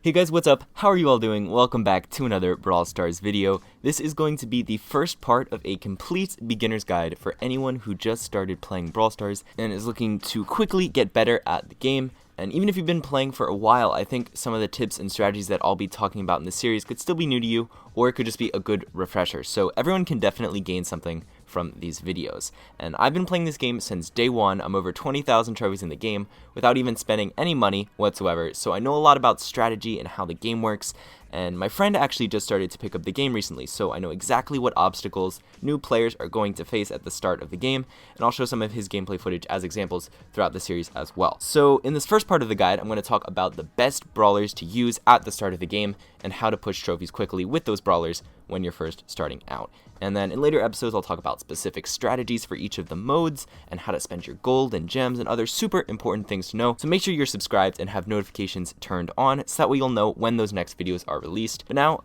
Hey guys, what's up? How are you all doing? Welcome back to another Brawl Stars video. This is going to be the first part of a complete beginner's guide for anyone who just started playing Brawl Stars and is looking to quickly get better at the game. And even if you've been playing for a while, I think some of the tips and strategies that I'll be talking about in this series could still be new to you, or it could just be a good refresher. So everyone can definitely gain something from these videos. And I've been playing this game since day one. I'm over 20,000 trophies in the game without even spending any money whatsoever. So I know a lot about strategy and how the game works. And my friend actually just started to pick up the game recently, so I know exactly what obstacles new players are going to face at the start of the game, and I'll show some of his gameplay footage as examples throughout the series as well. So in this first part of the guide, I'm going to talk about the best brawlers to use at the start of the game, and how to push trophies quickly with those brawlers when you're first starting out. And then in later episodes, I'll talk about specific strategies for each of the modes, and how to spend your gold and gems and other super important things to know. So make sure you're subscribed and have notifications turned on, so that way you'll know when those next videos are released. But now,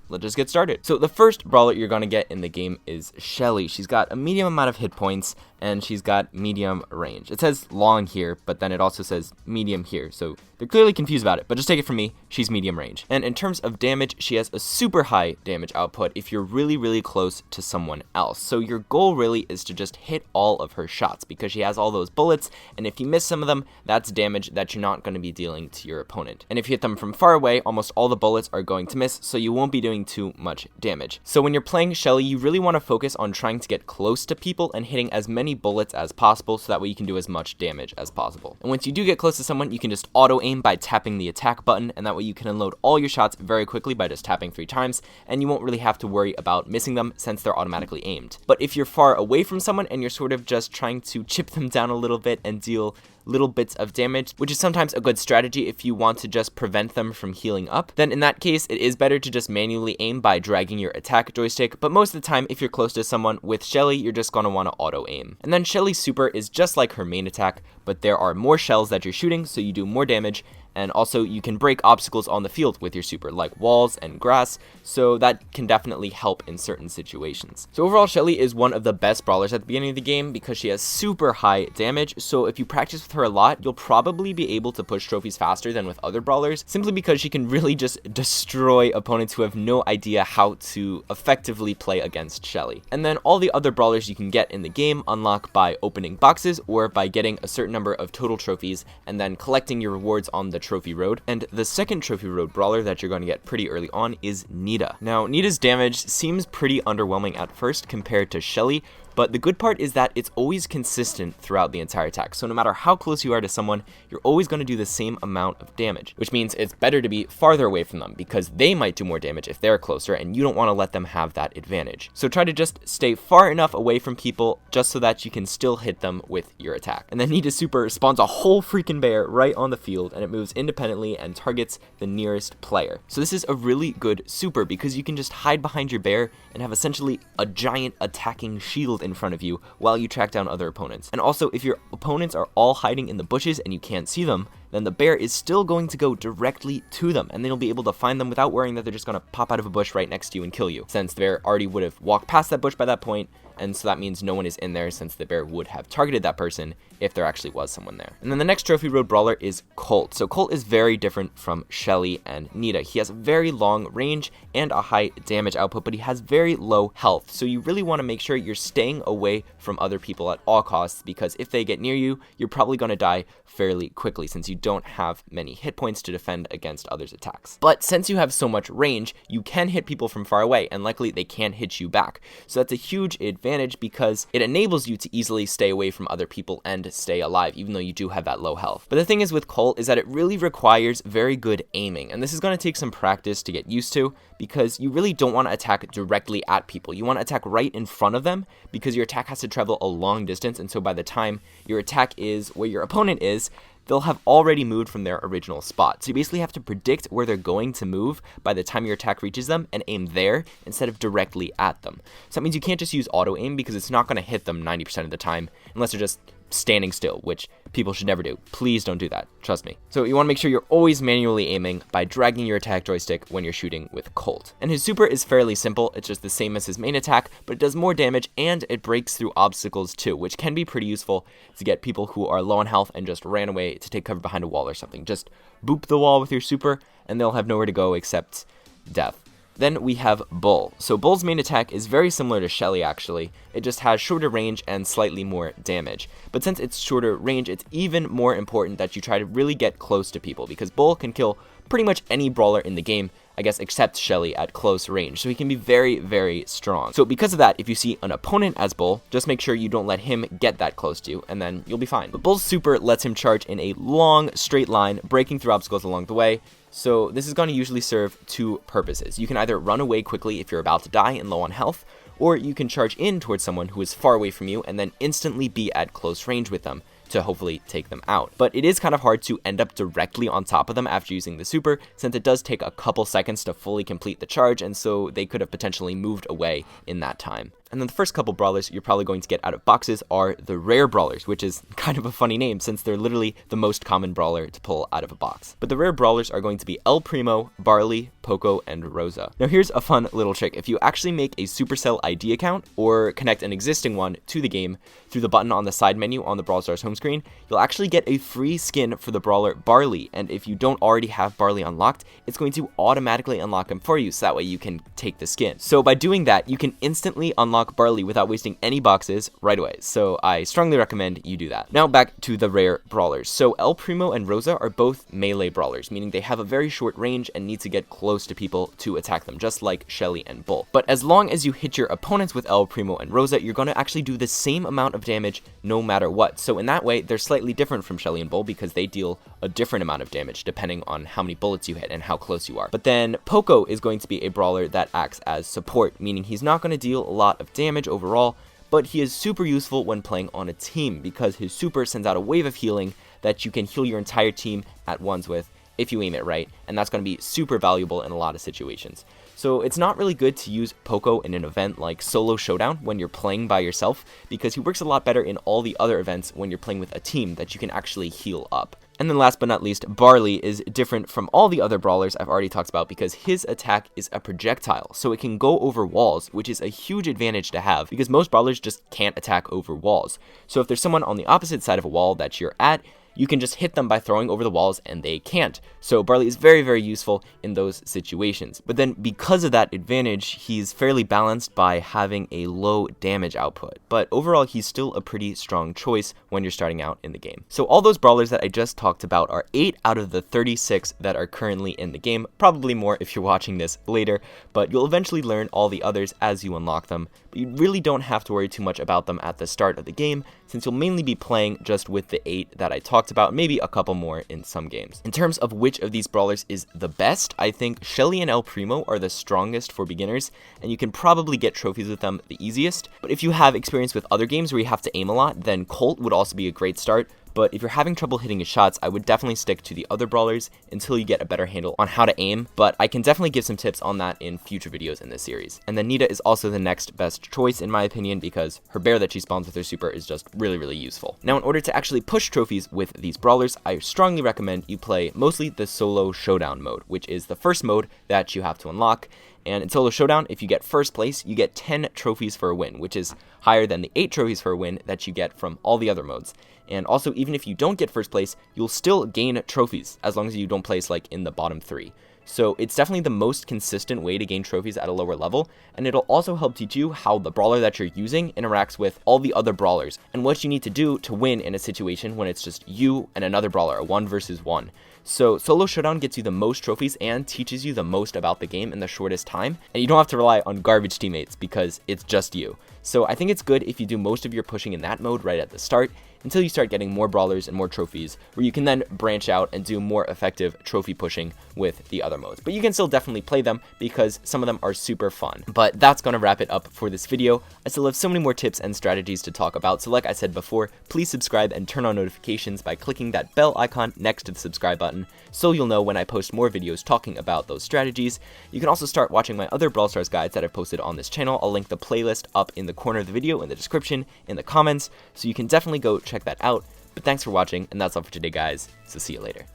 let's just get started. So the first brawler you're gonna get in the game is Shelly. She's got a medium amount of hit points, and she's got medium range. It says long here, but then it also says medium here, so they're clearly confused about it, but just take it from me, she's medium range. And in terms of damage, she has a super high damage output if you're really close to someone else. So your goal really is to just hit all of her shots, because she has all those bullets, and if you miss some of them, that's damage that you're not going to be dealing to your opponent. And if you hit them from far away, almost all the bullets are going to miss, so you won't be doing too much damage. So when you're playing Shelly, you really want to focus on trying to get close to people and hitting as many bullets as possible, so that way you can do as much damage as possible. And once you do get close to someone, you can just auto aim by tapping the attack button, and that way you can unload all your shots very quickly by just tapping 3 times, and you won't really have to worry about missing them since they're automatically aimed. But if you're far away from someone and you're sort of just trying to chip them down a little bit and deal little bits of damage, which is sometimes a good strategy if you want to just prevent them from healing up, then in that case it is better to just manually aim by dragging your attack joystick. But most of the time, if you're close to someone with Shelly, you're just going to want to auto aim. And then Shelly's super is just like her main attack, but there are more shells that you're shooting, so you do more damage. And also you can break obstacles on the field with your super, like walls and grass, so that can definitely help in certain situations. So overall, Shelly is one of the best brawlers at the beginning of the game because she has super high damage, so if you practice with her a lot, you'll probably be able to push trophies faster than with other brawlers, simply because she can really just destroy opponents who have no idea how to effectively play against Shelly. And then all the other brawlers you can get in the game unlock by opening boxes or by getting a certain number of total trophies and then collecting your rewards on the trophy road. And the second trophy road brawler that you're going to get pretty early on is Nita. Now, Nita's damage seems pretty underwhelming at first compared to Shelly, but the good part is that it's always consistent throughout the entire attack. So no matter how close you are to someone, you're always going to do the same amount of damage, which means it's better to be farther away from them because they might do more damage if they're closer, and you don't want to let them have that advantage. So try to just stay far enough away from people just so that you can still hit them with your attack. And then Nita's super spawns a whole freaking bear right on the field, and it moves independently and targets the nearest player. So this is a really good super because you can just hide behind your bear and have essentially a giant attacking shield in front of you while you track down other opponents. And also, if your opponents are all hiding in the bushes and you can't see them, then the bear is still going to go directly to them, and then you'll be able to find them without worrying that they're just going to pop out of a bush right next to you and kill you, since the bear already would have walked past that bush by that point, and so that means no one is in there since the bear would have targeted that person if there actually was someone there. And then the next trophy road brawler is Colt. So Colt is very different from Shelly and Nita. He has a very long range and a high damage output, but he has very low health. So you really want to make sure you're staying away from other people at all costs, because if they get near you, you're probably going to die fairly quickly since you don't have many hit points to defend against others' attacks. But since you have so much range, you can hit people from far away, and likely they can't hit you back. So that's a huge advantage because it enables you to easily stay away from other people and stay alive, even though you do have that low health. But the thing is with Colt is that it really requires very good aiming, and this is going to take some practice to get used to, because you really don't want to attack directly at people. You want to attack right in front of them, because your attack has to travel a long distance, and so by the time your attack is where your opponent is, they'll have already moved from their original spot. So you basically have to predict where they're going to move by the time your attack reaches them and aim there instead of directly at them. So that means you can't just use auto aim, because it's not going to hit them 90% of the time unless they're just standing still, which people should never do. Please don't do that. Trust me. So you want to make sure you're always manually aiming by dragging your attack joystick when you're shooting with Colt. And his super is fairly simple. It's just the same as his main attack, but it does more damage and it breaks through obstacles too, which can be pretty useful to get people who are low on health and just ran away to take cover behind a wall or something. Just boop the wall with your super and they'll have nowhere to go except death. Then we have Bull. So Bull's main attack is very similar to Shelly actually. It just has shorter range and slightly more damage. But since it's shorter range, it's even more important that you try to really get close to people, because Bull can kill pretty much any brawler in the game, I guess, except Shelly at close range. So he can be very, very strong. So because of that, if you see an opponent as Bull, just make sure you don't let him get that close to you, and then you'll be fine. But Bull's super lets him charge in a long, straight line, breaking through obstacles along the way. So this is going to usually serve two purposes. You can either run away quickly if you're about to die and low on health, or you can charge in towards someone who is far away from you and then instantly be at close range with them to hopefully take them out. But it is kind of hard to end up directly on top of them after using the super, since it does take a couple seconds to fully complete the charge, and so they could have potentially moved away in that time. And then the first couple brawlers you're probably going to get out of boxes are the rare brawlers, which is kind of a funny name since they're literally the most common brawler to pull out of a box. But the rare brawlers are going to be El Primo, Barley, Poco, and Rosa. Now here's a fun little trick. If you actually make a Supercell ID account or connect an existing one to the game through the button on the side menu on the Brawl Stars home screen, you'll actually get a free skin for the brawler Barley. And if you don't already have Barley unlocked, it's going to automatically unlock him for you, so that way you can take the skin. So by doing that, you can instantly unlock Barley without wasting any boxes right away. So I strongly recommend you do that. Now back to the rare brawlers. So El Primo and Rosa are both melee brawlers, meaning they have a very short range and need to get close to people to attack them, just like Shelly and Bull. But as long as you hit your opponents with El Primo and Rosa, you're going to actually do the same amount of damage no matter what. So in that way, they're slightly different from Shelly and Bull because they deal a different amount of damage depending on how many bullets you hit and how close you are. But then Poco is going to be a brawler that acts as support, meaning he's not going to deal a lot of damage overall, but he is super useful when playing on a team because his super sends out a wave of healing that you can heal your entire team at once with if you aim it right, and that's going to be super valuable in a lot of situations. So it's not really good to use Poco in an event like Solo Showdown when you're playing by yourself, because he works a lot better in all the other events when you're playing with a team that you can actually heal up. And then last but not least, Barley is different from all the other brawlers I've already talked about because his attack is a projectile, so it can go over walls, which is a huge advantage to have because most brawlers just can't attack over walls. So if there's someone on the opposite side of a wall that you're at, you can just hit them by throwing over the walls and they can't. So Barley is very, very useful in those situations. But then because of that advantage, he's fairly balanced by having a low damage output. But overall, he's still a pretty strong choice when you're starting out in the game. So all those brawlers that I just talked about are 8 out of the 36 that are currently in the game. Probably more if you're watching this later, but you'll eventually learn all the others as you unlock them. But you really don't have to worry too much about them at the start of the game, since you'll mainly be playing just with the 8 that I talked about, maybe a couple more in some games. In terms of which of these brawlers is the best, I think Shelly and El Primo are the strongest for beginners, and you can probably get trophies with them the easiest. But if you have experience with other games where you have to aim a lot, then Colt would also be a great start. But if you're having trouble hitting his shots, I would definitely stick to the other brawlers until you get a better handle on how to aim, but I can definitely give some tips on that in future videos in this series. And then Nita is also the next best choice in my opinion because her bear that she spawns with her super is just really, really useful. Now in order to actually push trophies with these brawlers, I strongly recommend you play mostly the Solo Showdown mode, which is the first mode that you have to unlock. And in Solo Showdown, if you get first place, you get 10 trophies for a win, which is higher than the 8 trophies for a win that you get from all the other modes. And also, even if you don't get first place, you'll still gain trophies as long as you don't place like in the bottom 3. So it's definitely the most consistent way to gain trophies at a lower level, and it'll also help teach you how the brawler that you're using interacts with all the other brawlers, and what you need to do to win in a situation when it's just you and another brawler, a 1 versus 1. So Solo Showdown gets you the most trophies and teaches you the most about the game in the shortest time, and you don't have to rely on garbage teammates because it's just you. So I think it's good if you do most of your pushing in that mode right at the start, until you start getting more brawlers and more trophies, where you can then branch out and do more effective trophy pushing with the other modes. But you can still definitely play them because some of them are super fun. But that's going to wrap it up for this video. I still have so many more tips and strategies to talk about, so like I said before, please subscribe and turn on notifications by clicking that bell icon next to the subscribe button, so you'll know when I post more videos talking about those strategies. You can also start watching my other Brawl Stars guides that I've posted on this channel. I'll link the playlist up in the corner of the video, in the description, in the comments, so you can definitely go check that out. But thanks for watching, and that's all for today, guys, so see you later.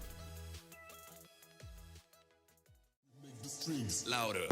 Louder.